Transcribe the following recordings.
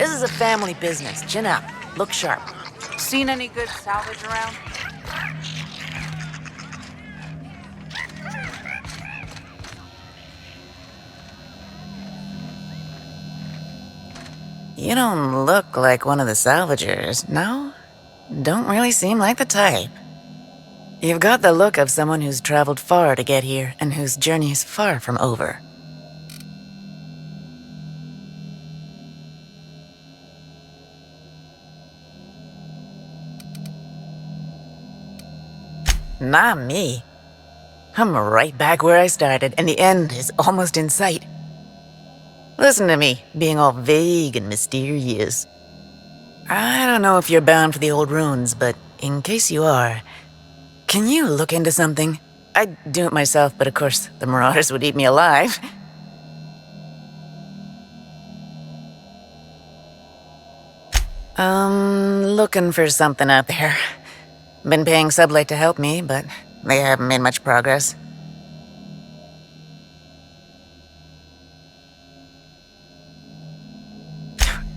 This is a family business. Chin up. Look sharp. Seen any good salvage around? You don't look like one of the salvagers, no? Don't really seem like the type. You've got the look of someone who's traveled far to get here and whose journey is far from over. Not me. I'm right back where I started, and the end is almost in sight. Listen to me, being all vague and mysterious. I don't know if you're bound for the old ruins, but in case you are, can you look into something? I'd do it myself, but of course, the marauders would eat me alive. Looking for something out there. Been paying Sublight to help me, but they haven't made much progress.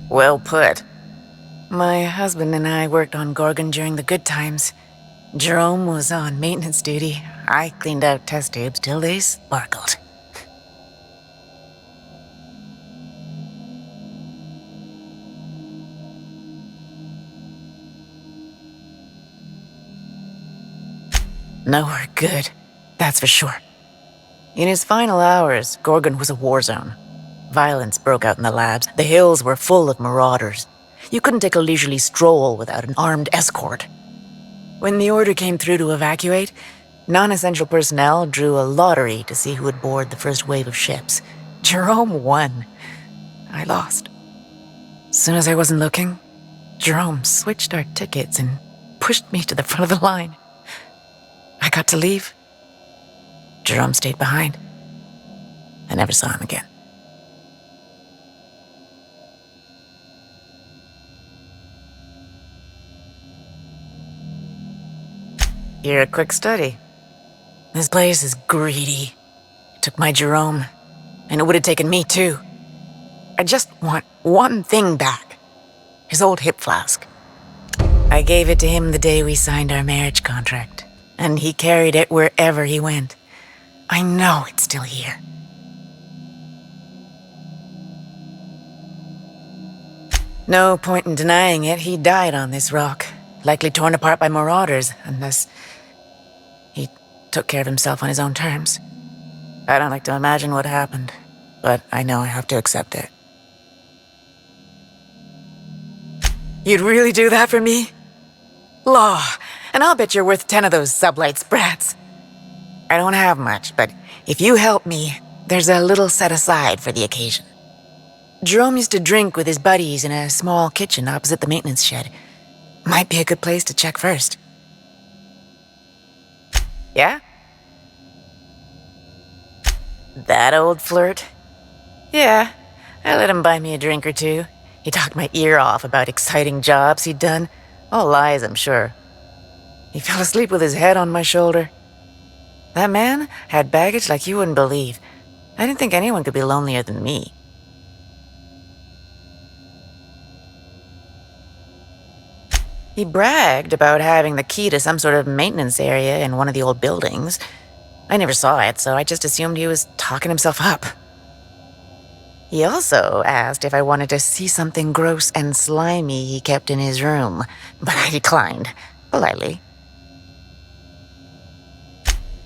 Well put. My husband and I worked on Gorgon during the good times. Jerome was on maintenance duty. I cleaned out test tubes till they sparkled. Nowhere good, that's for sure. In his final hours, Gorgon was a war zone. Violence broke out in the labs. The hills were full of marauders. You couldn't take a leisurely stroll without an armed escort. When the order came through to evacuate, non-essential personnel drew a lottery to see who would board the first wave of ships. Jerome won. I lost. As soon as I wasn't looking, Jerome switched our tickets and pushed me to the front of the line. I got to leave. Jerome stayed behind. I never saw him again. You're a quick study. This place is greedy. It took my Jerome, and it would have taken me too. I just want one thing back. His old hip flask. I gave it to him the day we signed our marriage contract, and he carried it wherever he went. I know it's still here. No point in denying it, he died on this rock, likely torn apart by marauders, unless he took care of himself on his own terms. I don't like to imagine what happened, but I know I have to accept it. You'd really do that for me? Law, and I'll bet you're worth 10 of those Sublight sprats. I don't have much, but if you help me, there's a little set aside for the occasion. Jerome used to drink with his buddies in a small kitchen opposite the maintenance shed. Might be a good place to check first. Yeah? That old flirt? Yeah, I let him buy me a drink or two. He talked my ear off about exciting jobs he'd done. All lies, I'm sure. He fell asleep with his head on my shoulder. That man had baggage like you wouldn't believe. I didn't think anyone could be lonelier than me. He bragged about having the key to some sort of maintenance area in one of the old buildings. I never saw it, so I just assumed he was talking himself up. He also asked if I wanted to see something gross and slimy he kept in his room, but I declined, politely.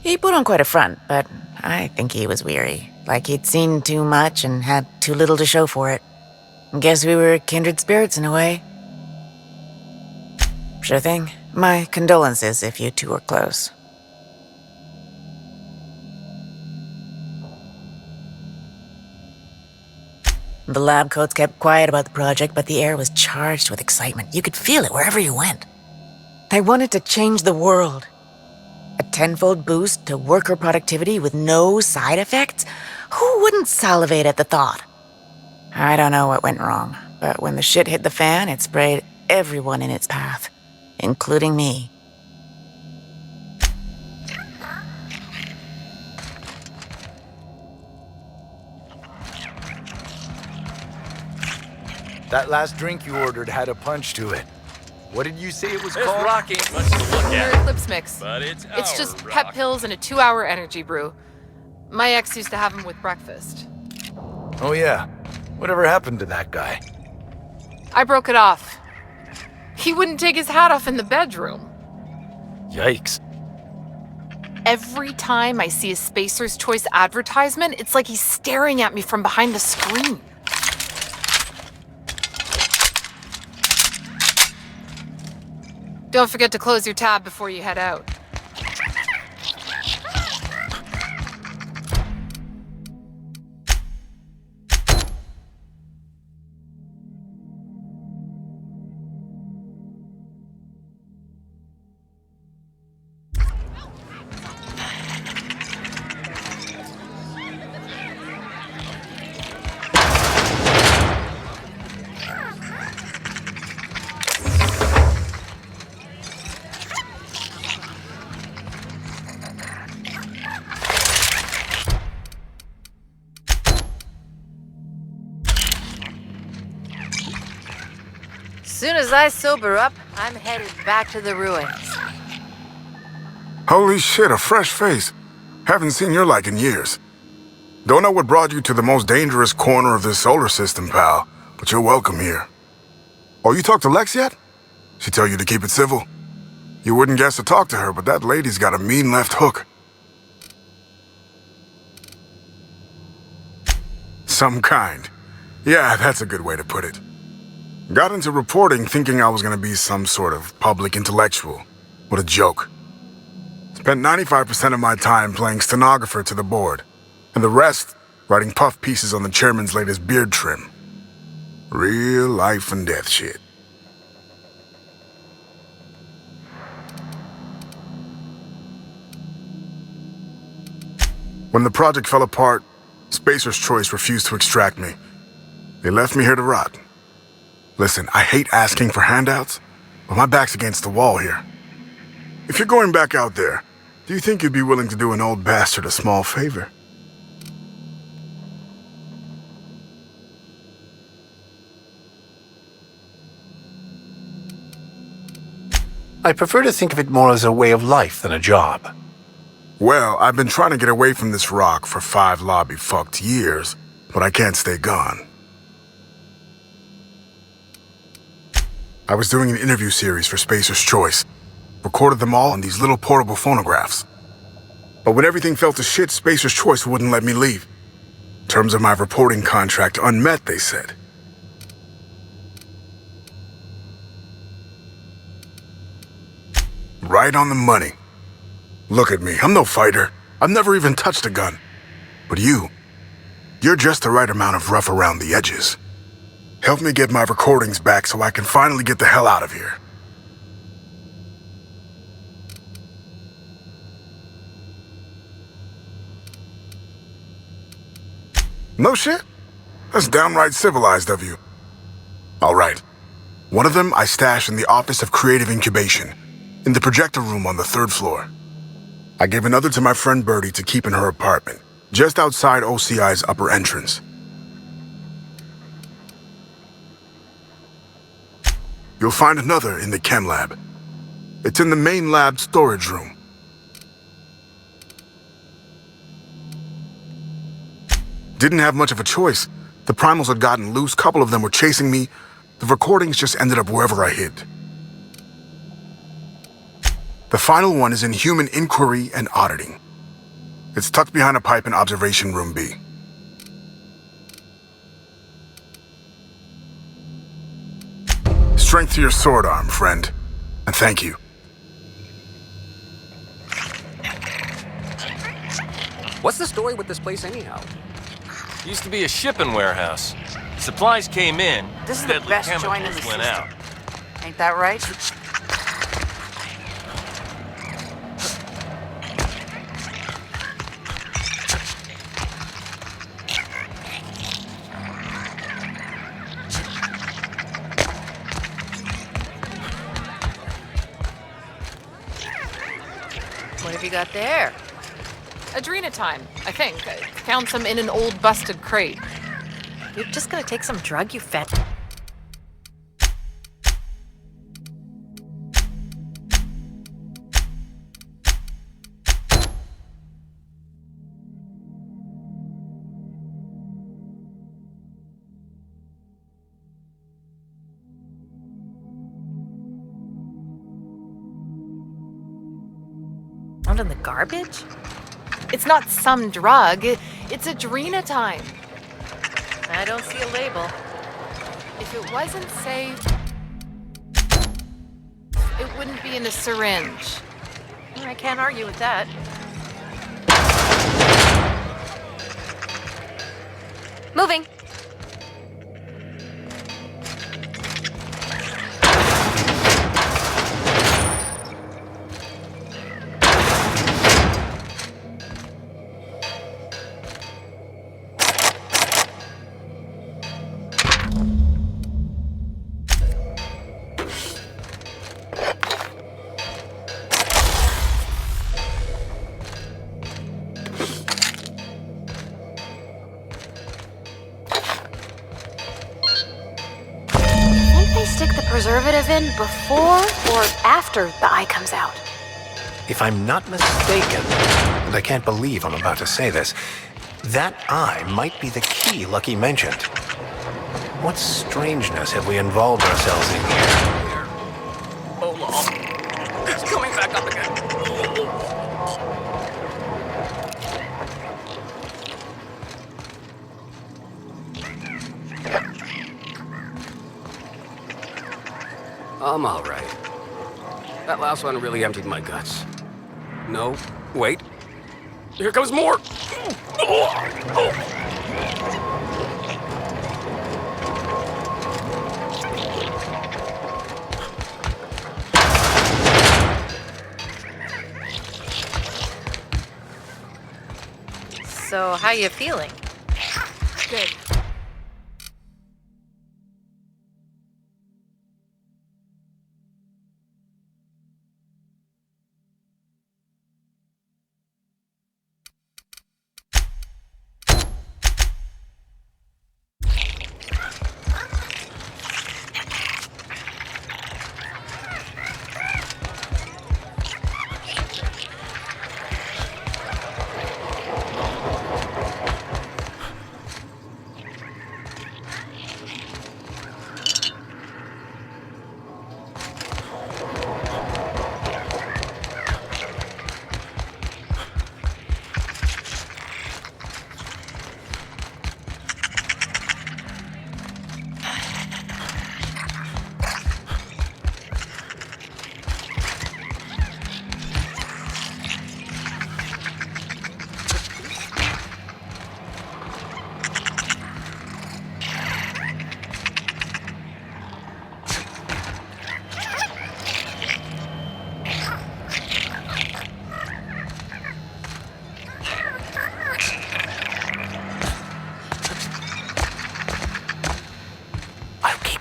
He put on quite a front, but I think he was weary, like he'd seen too much and had too little to show for it. Guess we were kindred spirits in a way. Sure thing. My condolences if you two were close. The lab coats kept quiet about the project, but the air was charged with excitement. You could feel it wherever you went. They wanted to change the world. A tenfold boost to worker productivity with no side effects? Who wouldn't salivate at the thought? I don't know what went wrong, but when the shit hit the fan, it sprayed everyone in its path, including me. That last drink you ordered had a punch to it. What did you say it was This called? rock ain't much to look Your at, Eclipse mix. but it's It's our just rock. pep pills and a 2-hour energy brew. My ex used to have them with breakfast. Oh yeah. Whatever happened to that guy? I broke it off. He wouldn't take his hat off in the bedroom. Yikes. Every time I see a Spacer's Choice advertisement, it's like he's staring at me from behind the screen. Don't forget to close your tab before you head out. Soon as I sober up, I'm headed back to the ruins. Holy shit, a fresh face. Haven't seen your like in years. Don't know what brought you to the most dangerous corner of this solar system, pal, but you're welcome here. Oh, you talked to Lex yet? She tell you to keep it civil? You wouldn't guess to talk to her, but that lady's got a mean left hook. Some kind. Yeah, that's a good way to put it. Got into reporting thinking I was gonna be some sort of public intellectual. What a joke. Spent 95% of my time playing stenographer to the board, and the rest writing puff pieces on the chairman's latest beard trim. Real life and death shit. When the project fell apart, Spacer's Choice refused to extract me. They left me here to rot. Listen, I hate asking for handouts, but my back's against the wall here. If you're going back out there, do you think you'd be willing to do an old bastard a small favor? I prefer to think of it more as a way of life than a job. Well, I've been trying to get away from this rock for 5 lobby-fucked years, but I can't stay gone. I was doing an interview series for Spacer's Choice. Recorded them all on these little portable phonographs. But when everything fell to shit, Spacer's Choice wouldn't let me leave. Terms of my reporting contract unmet, they said. Right on the money. Look at me, I'm no fighter. I've never even touched a gun. But you're just the right amount of rough around the edges. Help me get my recordings back so I can finally get the hell out of here. No shit? That's downright civilized of you. All right. One of them I stash in the Office of Creative Incubation, in the projector room on the 3rd floor. I gave another to my friend Birdie to keep in her apartment, just outside OCI's upper entrance. You'll find another in the chem lab. It's in the main lab storage room. Didn't have much of a choice. The primals had gotten loose, couple of them were chasing me. The recordings just ended up wherever I hid. The final one is in human inquiry and auditing. It's tucked behind a pipe in observation room B. Strength to your sword arm, friend. And thank you. What's the story with this place anyhow? Used to be a shipping warehouse. Supplies came in, This is the deadly best chemicals joint in the went system. out. Ain't that right? What have you got there? Adrenatime, I think. I found some in an old busted crate. You're just gonna take some drug, you fat... found in the garbage? It's not some drug. It's adrenatime. I don't see a label. If it wasn't safe, it wouldn't be in a syringe. I can't argue with that. Moving. Stick the preservative in before or after the eye comes out? If I'm not mistaken, and I can't believe I'm about to say this, that eye might be the key Lucky mentioned. What strangeness have we involved ourselves in here? Oh, lol. It's coming back up again. I'm all right. That last one really emptied my guts. No, wait. Here comes more. So, how you feeling? Good.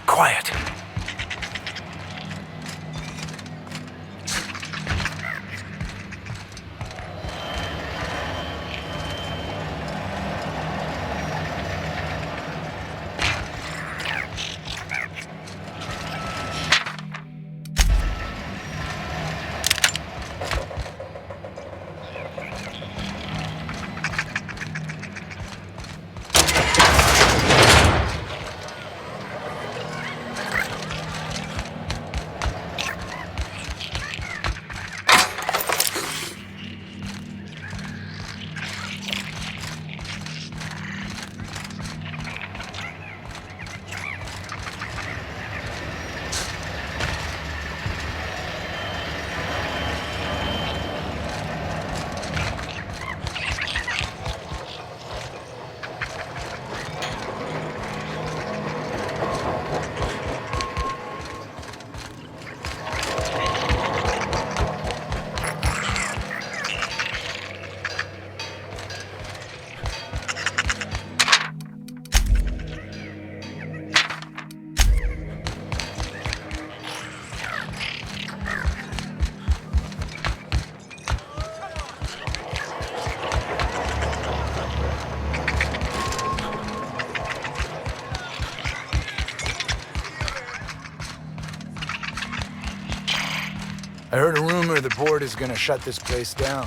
Quiet. I heard a rumor the board is gonna shut this place down.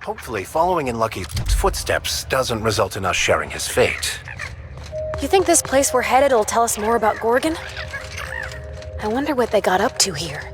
Hopefully, following in Lucky's footsteps doesn't result in us sharing his fate. You think this place we're headed will tell us more about Gorgon? I wonder what they got up to here.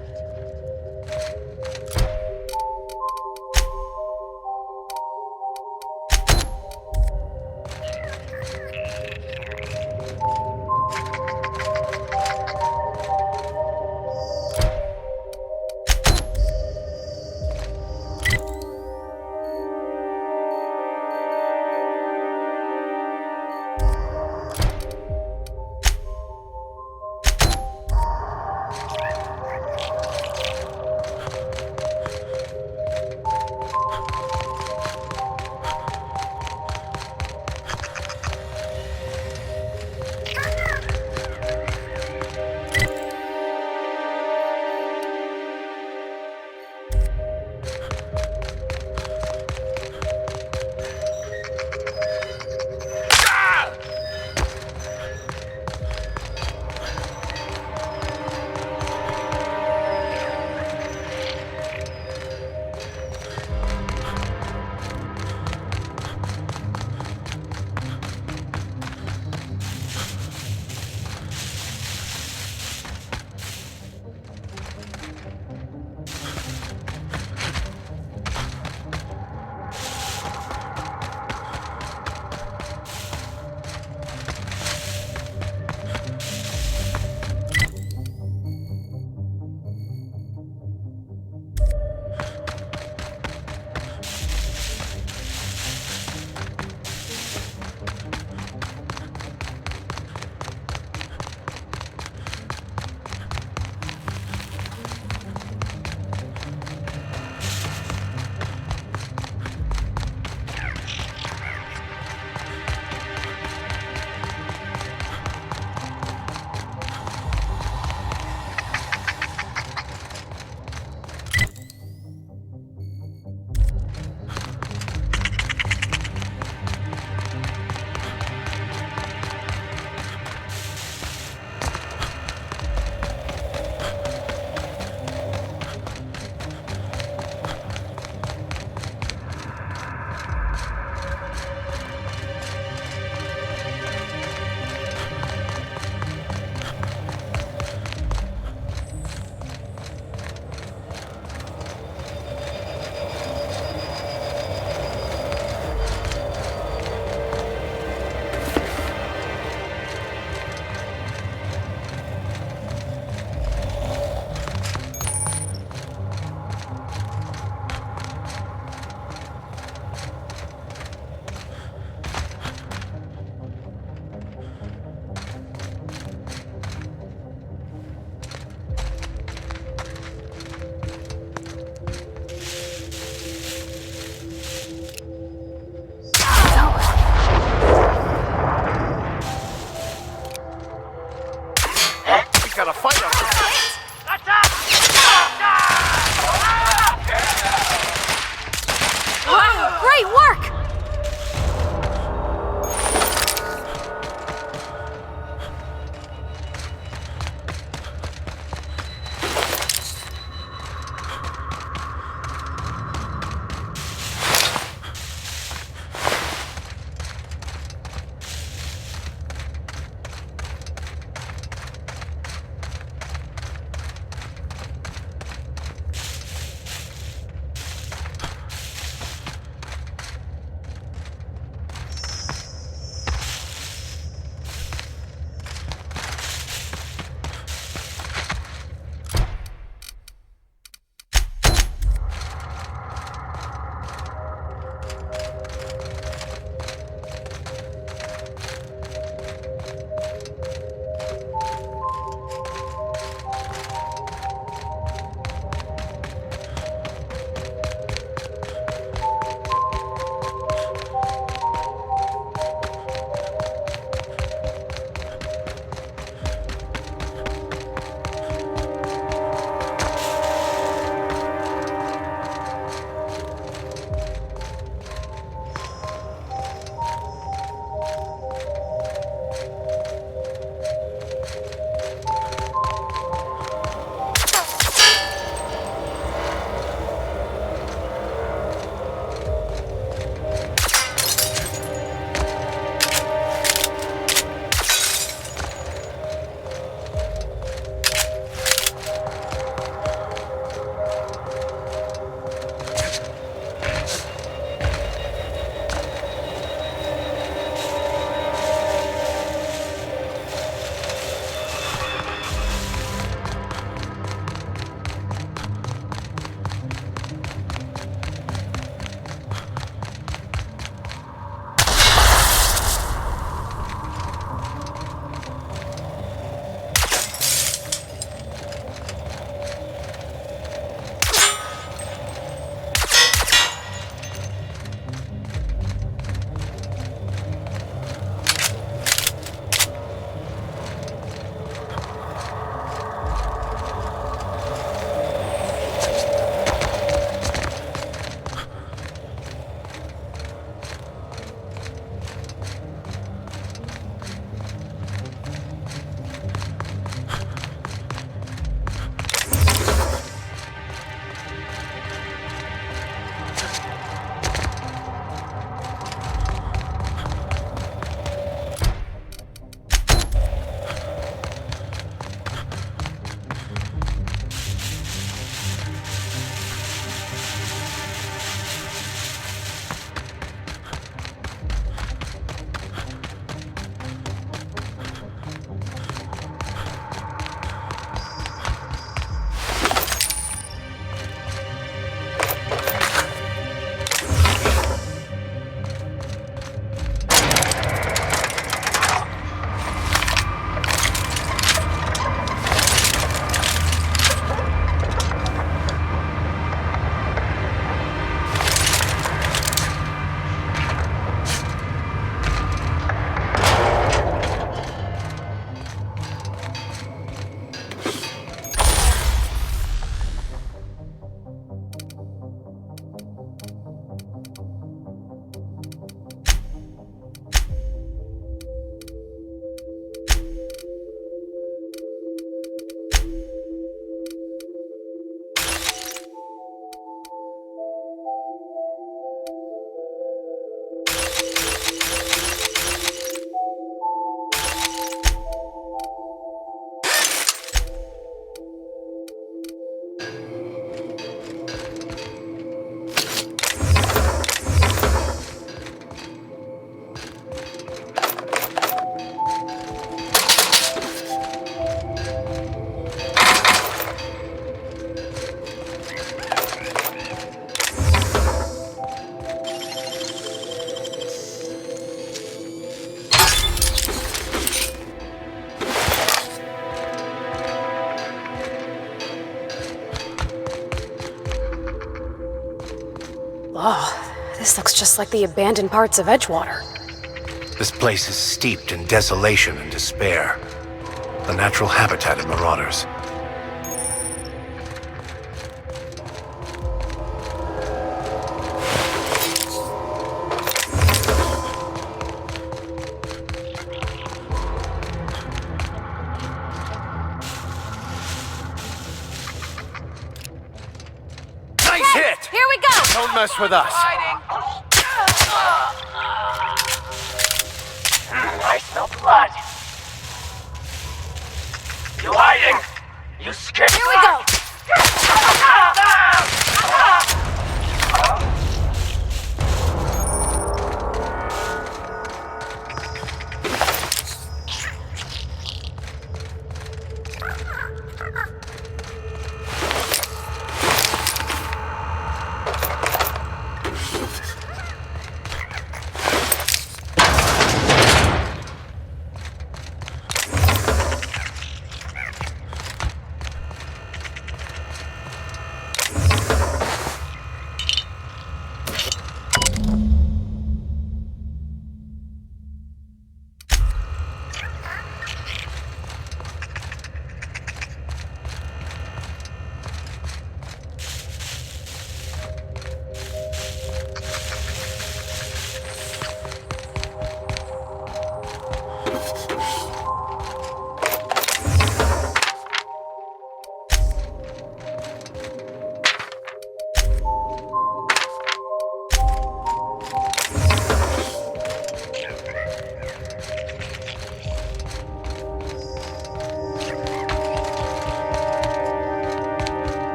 This looks just like the abandoned parts of Edgewater. This place is steeped in desolation and despair. The natural habitat of marauders. Nice hit! Here we go! Don't mess with us. I smell blood. You hiding? You scared? Here we go!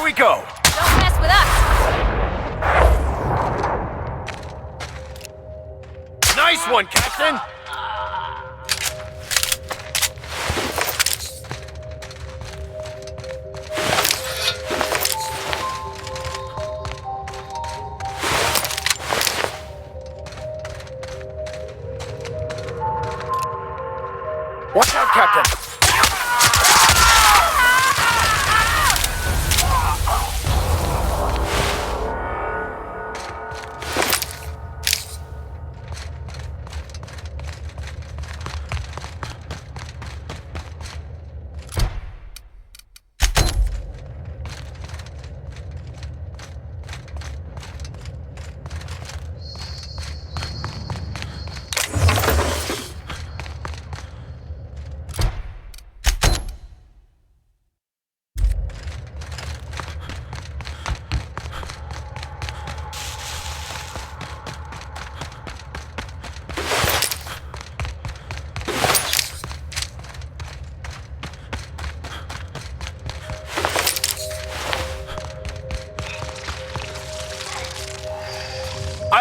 Here we go! Don't mess with us! Nice one, Captain! Watch out, Captain!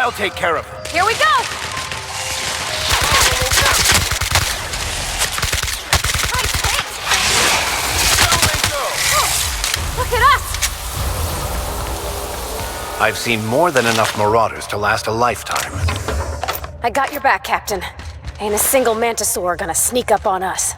I'll take care of them. Here we go! Look at us! I've seen more than enough marauders to last a lifetime. I got your back, Captain. Ain't a single mantisaur gonna sneak up on us.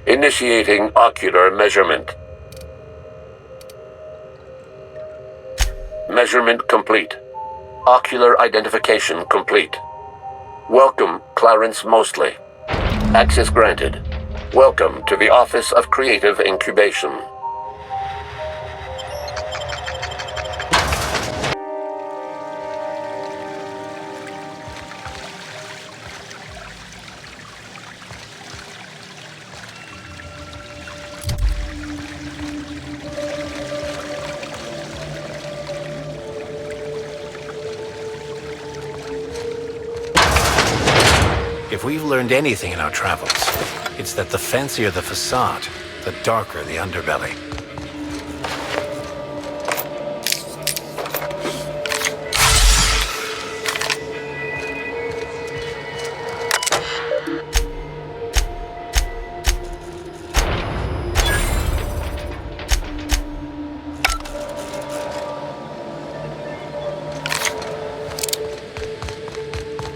Initiating ocular measurement. Measurement complete. Ocular identification complete. Welcome, Clarence Mostly. Access granted. Welcome to the Office of Creative Incubation. If we've learned anything in our travels, it's that the fancier the facade, the darker the underbelly.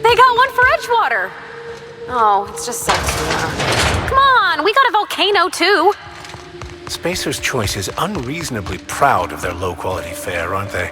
They got one for Edgewater! Oh, it's just Saltuna. Come on, we got a volcano too! Spacer's Choice is unreasonably proud of their low-quality fare, aren't they?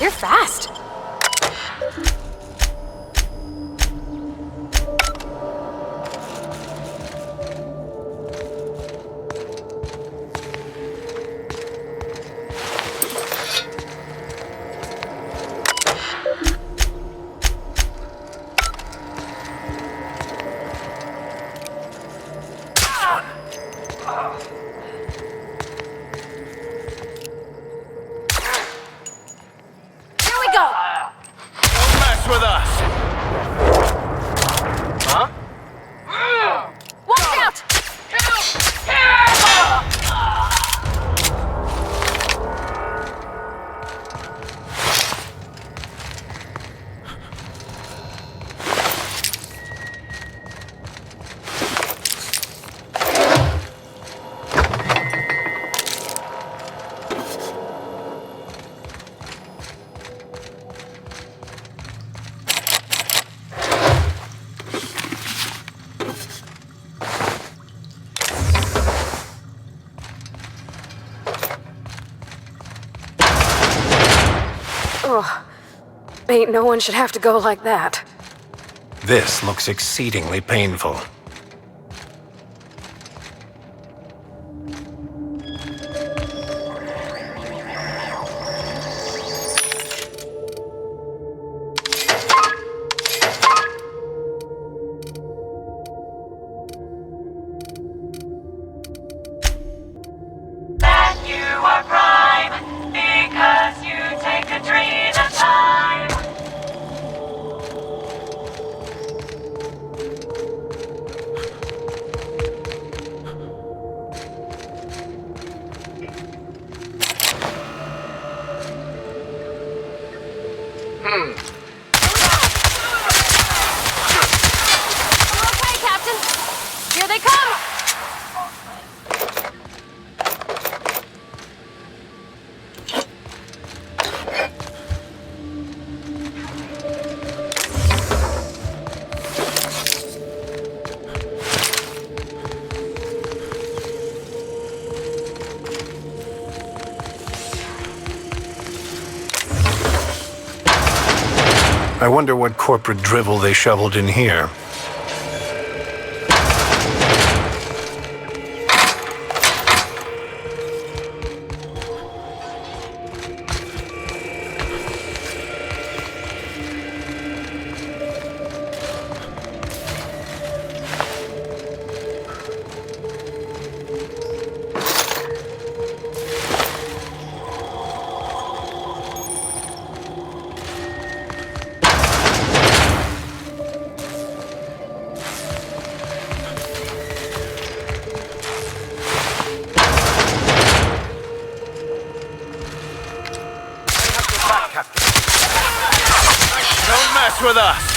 You're fast. Ugh. Ain't no one should have to go like that. This looks exceedingly painful. That you are prime, because you take a dream. Okay, Captain. Here they come. I wonder what corporate drivel they shoveled in here. Don't mess with us!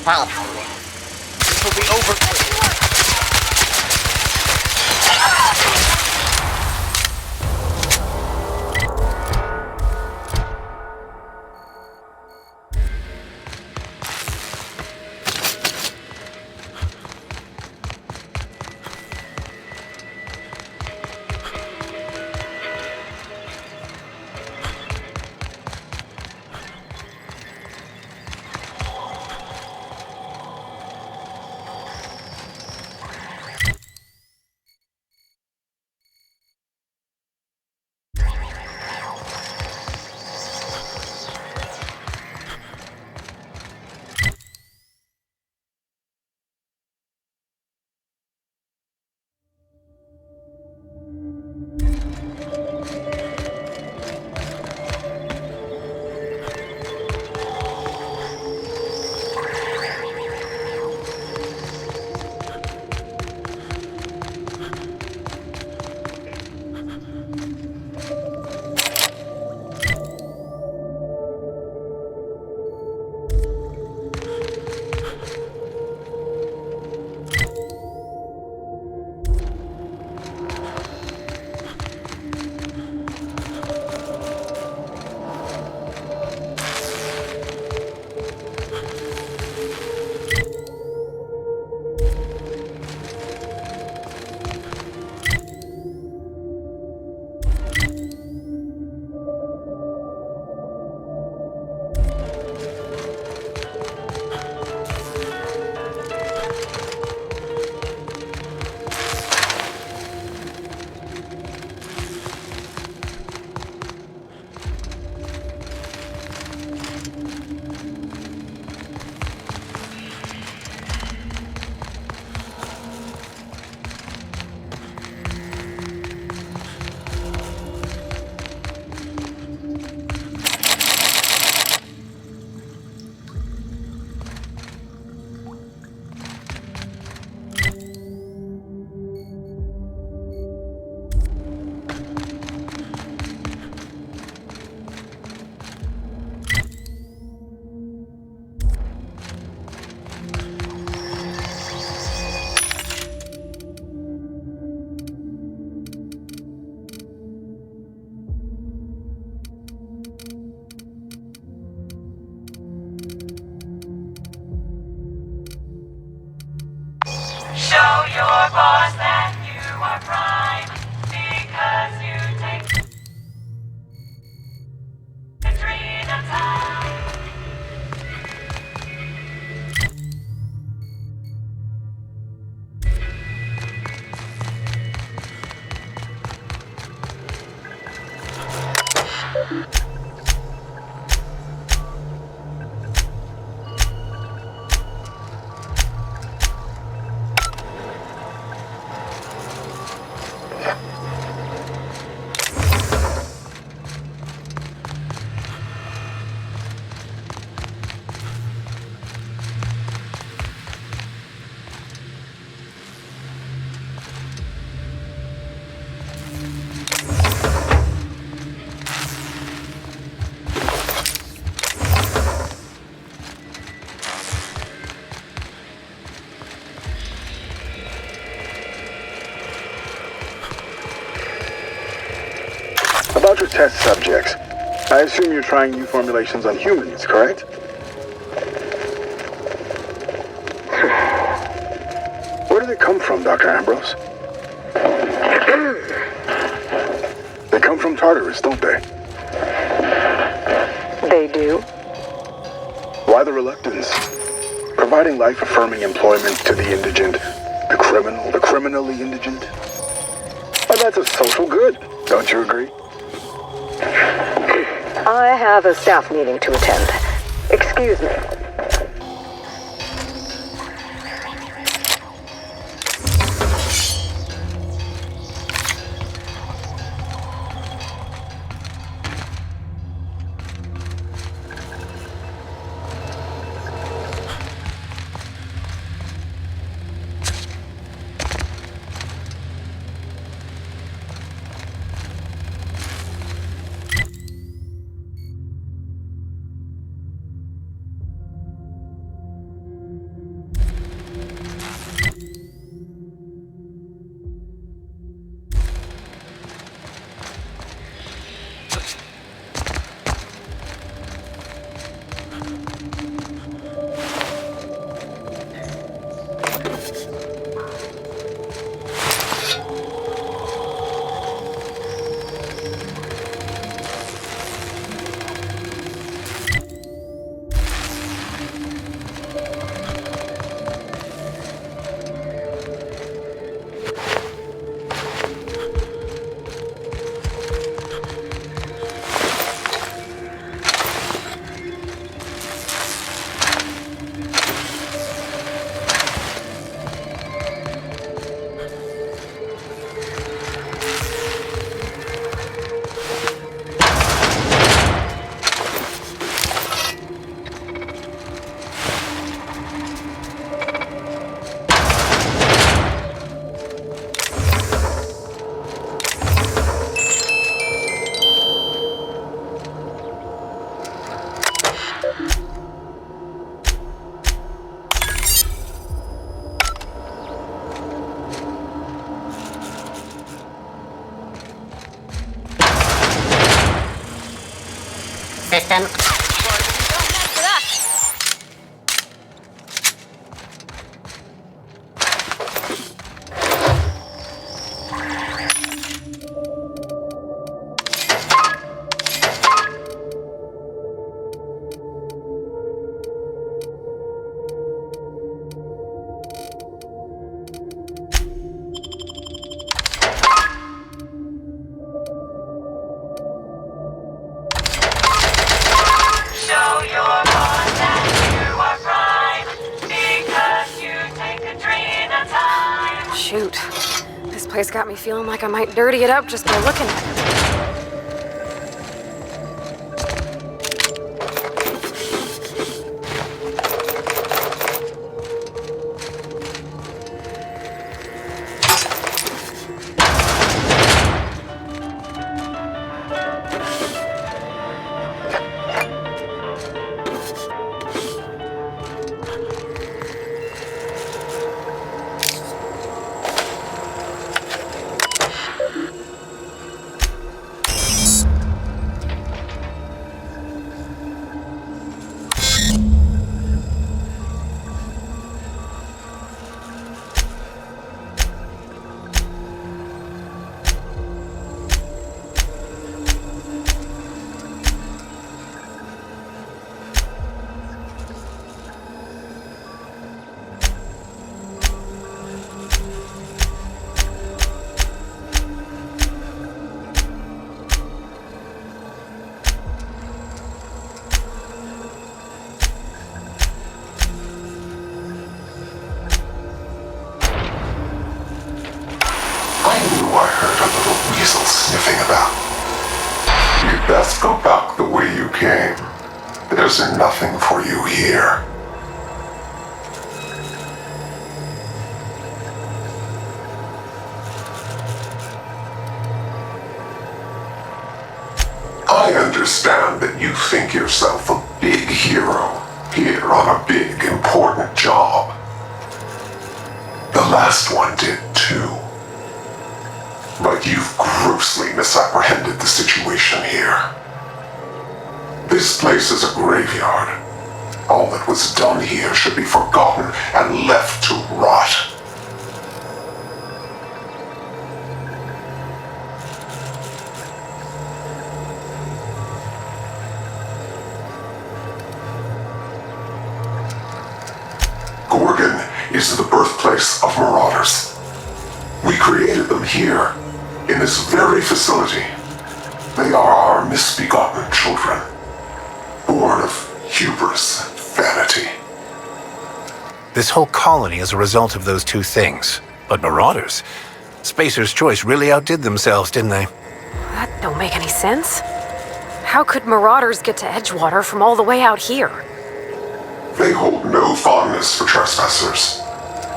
Wow. This will be over. About your test subjects, I assume you're trying new formulations on humans, correct? Where do they come from, Dr. Ambrose? They come from Tartarus, don't they? They do. Why the reluctance? Providing life-affirming employment to the indigent, the criminally indigent? Well, that's a social good, don't you agree? I have a staff meeting to attend. Excuse me. System. Shoot. This place got me feeling like I might dirty it up just by looking at it. Best go back the way you came. There's nothing for you here. I understand that you think yourself a big hero here on a big, important job. The last one did too. But you've grossly misapprehended the situation here. This place is a graveyard. All that was done here should be forgotten and left to rot. Gorgon is the birthplace of marauders. We created them here, in this very facility. They are our misbegotten children, born of hubris and vanity. This whole colony is a result of those two things. But marauders? Spacer's Choice really outdid themselves, didn't they? That don't make any sense. How could marauders get to Edgewater from all the way out here? They hold no fondness for trespassers.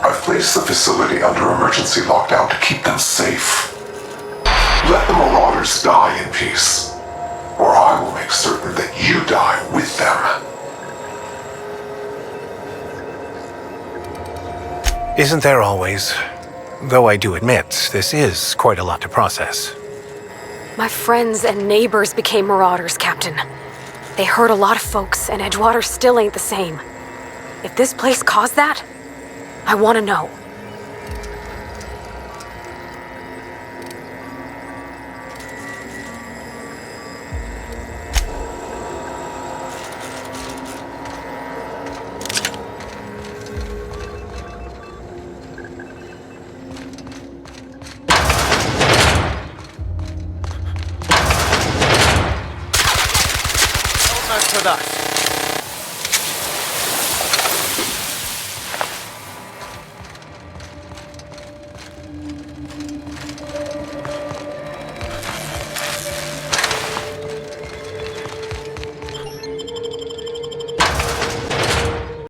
I've placed the facility under emergency lockdown to keep them safe. Let the marauders die in peace, or I will make certain that you die with them. Isn't there always? Though I do admit, this is quite a lot to process. My friends and neighbors became marauders, Captain. They hurt a lot of folks, and Edgewater still ain't the same. If this place caused that, I want to know. Don't mess with us.